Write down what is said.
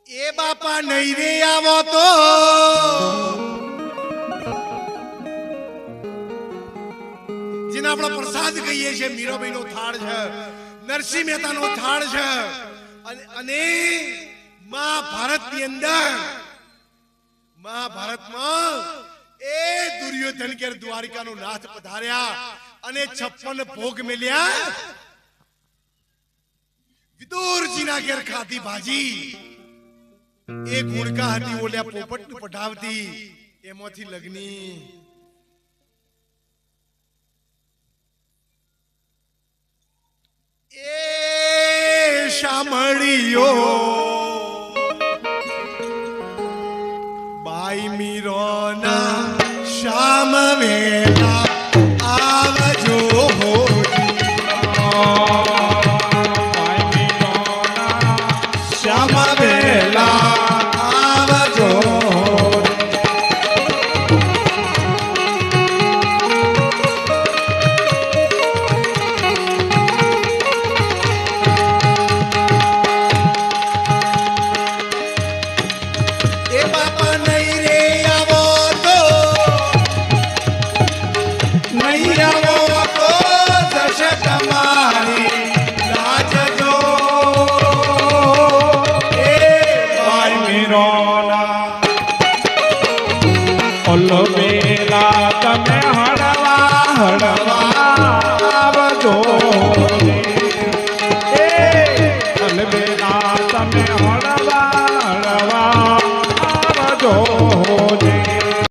એ બાપા નહીં રે આવો તો જેને આપણે પ્રસાદ કહીએ છીએ મીરાબાઈનો થાળ છે, નરસિંહ મહેતાનો થાળ છે અને મહાભારતની અંદર મહાભારતમાં એ દુર્યોધન કે દ્વારિકાનો નાથ પધાર્યા અને 56 ભોગ મેલ્યા. વિદુરજીના ઘેર ખાધી ભાજી એ ગુણકા હતી ઓલ્યા પોપટ પઢાવતી એમાંથી લગ્ની એ શામળિયો બાઈ મીરોના શામ વેલા આવજો ઓલો વેલા તમે હળવા હળવા